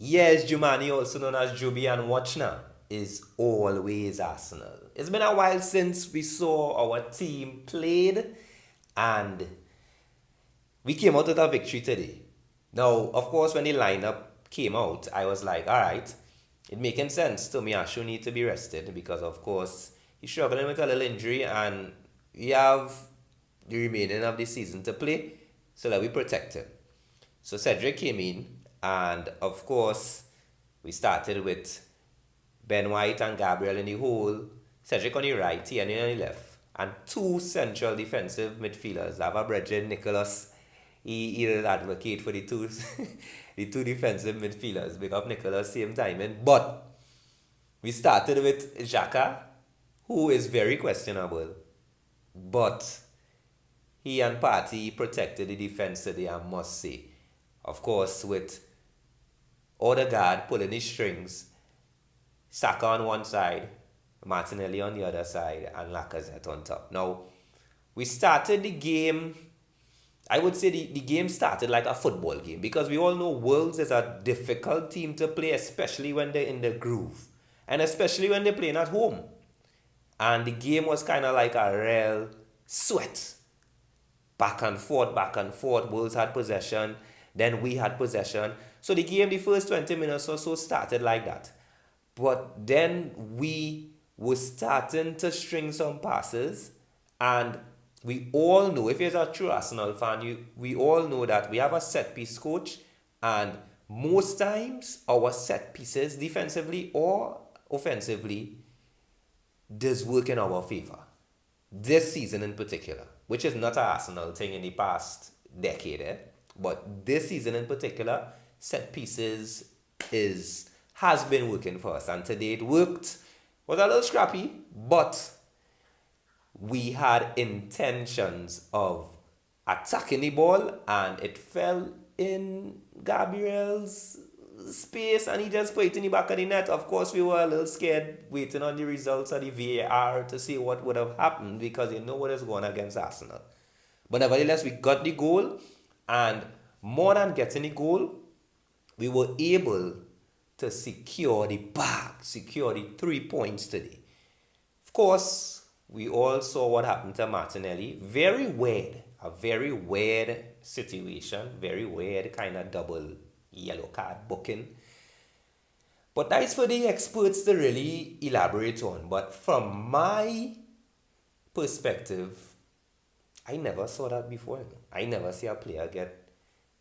Yes, Jumani, also known as Juby and Watchner, is always Arsenal. It's been a while since we saw our team played, and we came out with a victory today. Now, of course, when the lineup came out, I was like, all right, it making sense. Tomiyasu need to be rested because, of course, he's struggling with a little injury, and we have the remaining of the season to play, so that we protect him. So Cedric came in, and of course, we started with Ben White and Gabriel in the hole, Cedric on the right, Tierney on the left, and two central defensive midfielders. Ava Bredgen, Nicholas. He will advocate for the two the two defensive midfielders. Big up Nicholas, same timing. But we started with Xhaka, who is very questionable. But he and Partey protected the defense today, I must say. Of course, with Odegaard pulling his strings, Saka on one side, Martinelli on the other side, and Lacazette on top. Now, we started the game, I would say the game started like a football game because we all know Wolves is a difficult team to play, especially when they're in the groove, and especially when they're playing at home. And the game was kind of like a real sweat. Back and forth, back and forth. Wolves had possession, then we had possession. So the game, the first 20 minutes or so, started like that. But then we were starting to string some passes, and we all know, if you're a true Arsenal fan, we all know that we have a set piece coach, and most times our set pieces, defensively or offensively, does work in our favor. This season in particular, which is not an Arsenal thing in the past decade, but this season in particular, set pieces is has been working for us, and today it worked. Was a little scrappy, but we had intentions of attacking the ball, and it fell in Gabriel's space, and he just put it in the back of the net. Of course, we were a little scared waiting on the results of the VAR to see what would have happened because you know what is going against Arsenal. But nevertheless, we got the goal, and more than getting the goal, we were able to secure the bag, secure the 3 points today. Of course, we all saw what happened to Martinelli. Very weird, a very weird situation, very weird kind of double yellow card booking. But that's for the experts to really elaborate on. But from my perspective, I never saw that before. I never see a player get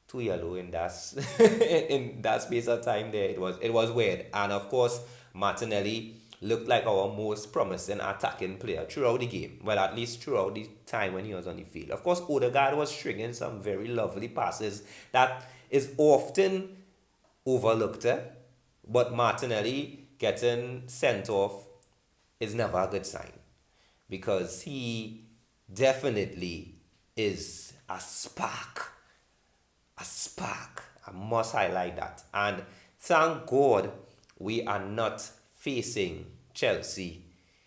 two yellow in that in that space of time there. It was weird. And of course, Martinelli looked like our most promising attacking player throughout the game. Well, at least throughout the time when he was on the field. Of course, Odegaard was stringing some very lovely passes that is often overlooked. But Martinelli getting sent off is never a good sign because he definitely is a spark. A spark. I must highlight that. And thank God we are not facing Chelsea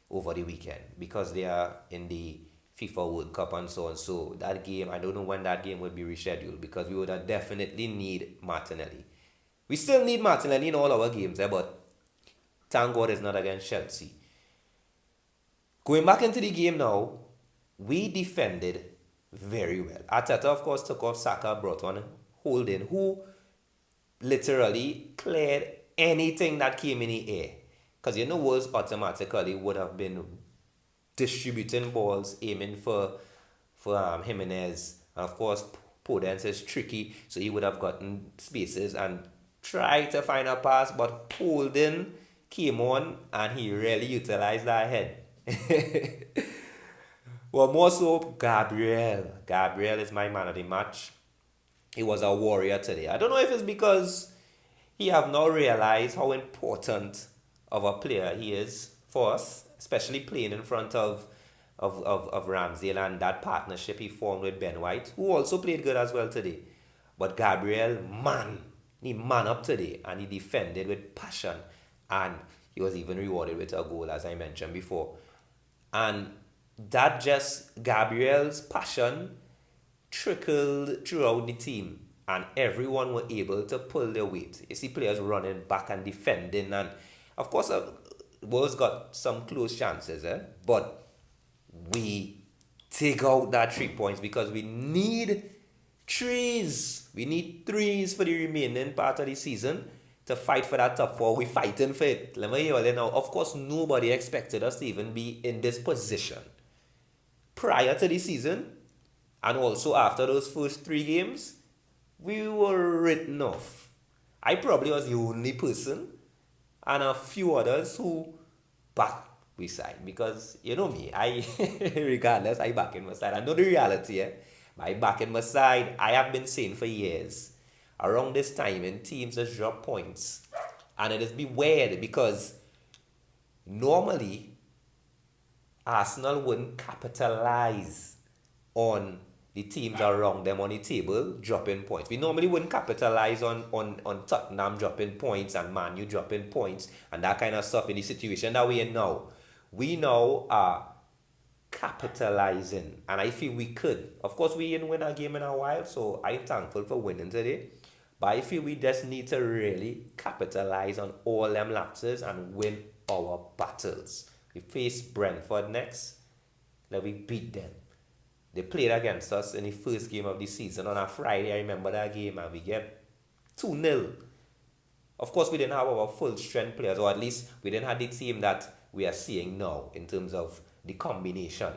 over the weekend because they are in the FIFA World Cup and so on. So that game, I don't know when that game will be rescheduled because we would have definitely need Martinelli. We still need Martinelli in all our games, but thank God it's not against Chelsea. Going back into the game now, we defended very well. Arteta, of course, took off Saka, brought on Holding, who literally cleared anything that came in the air. Because you know, Wolves automatically would have been distributing balls, aiming for Jimenez. And of course, Podence is tricky, so he would have gotten spaces and tried to find a pass, but Holding came on and he really utilized that head. Well, more so, Gabriel. Gabriel is my man of the match. He was a warrior today. I don't know if it's because he have now realized how important of a player he is for us, especially playing in front of Ramsdale and that partnership he formed with Ben White, who also played good as well today. But Gabriel, man, he man up today and he defended with passion, and he was even rewarded with a goal, as I mentioned before. And that just Gabriel's passion trickled throughout the team. and everyone were able to pull their weight. You see players running back and defending, and of course, Wolves got some close chances, but we take out that 3 points because we need threes. We need threes for the remaining part of the season to fight for that top four. We're fighting for it. Let me hear you now. Of course, nobody expected us to even be in this position prior to the season, and also after those first 3 games, we were written off. I probably was the only person and a few others who back we side because you know me, I regardless, I back in my side. I know the reality, I back in my side. I have been saying for years around this time when teams just drop points, and it has been weird because normally Arsenal wouldn't capitalize on the teams around them on the table dropping points. We normally wouldn't capitalize on Tottenham dropping points and Man U dropping points and that kind of stuff in the situation that we're in now. We now are capitalizing, and I feel we could. Of course, we didn't win a game in a while, so I'm thankful for winning today. But I feel we just need to really capitalize on all them lapses and win our battles. We face Brentford next. Let we beat them. They played against us in the first game of the season on a Friday. I remember that game, and we get 2-0. Of course, we didn't have our full strength players, or at least we didn't have the team that we are seeing now in terms of the combination.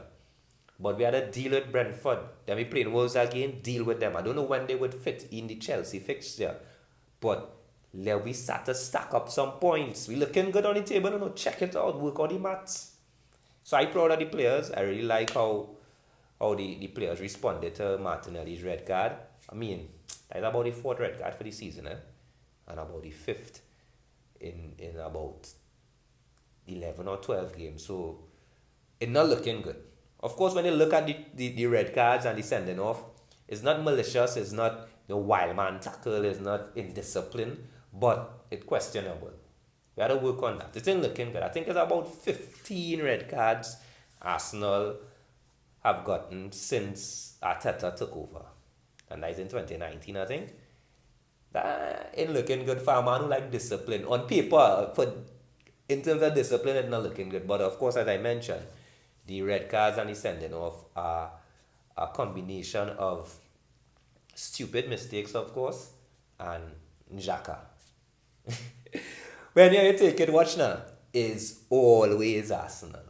But we had to deal with Brentford. Then we played Wolves again, deal with them. I don't know when they would fit in the Chelsea fixture. But we start to stack up some points. We looking good on the table, check it out, work on the maths. So I'm proud of the players. I really like how the players responded to Martinelli's red card. I mean, that's about the 4th red card for the season, and about the 5th in about 11 or 12 games. So it's not looking good. Of course, when you look at the red cards and the sending off, it's not malicious, it's not wild man tackle, it's not indiscipline, but it's questionable. We had to work on that. It's not looking good. I think it's about 15 red cards Arsenal have gotten since Arteta took over. And that's in 2019, I think. That ain't looking good for a man who like discipline. On paper, in terms of discipline, it's not looking good. But of course, as I mentioned, the red cards and the sending off are a combination of stupid mistakes, of course, and Xhaka. When you take it, watch now, is always Arsenal.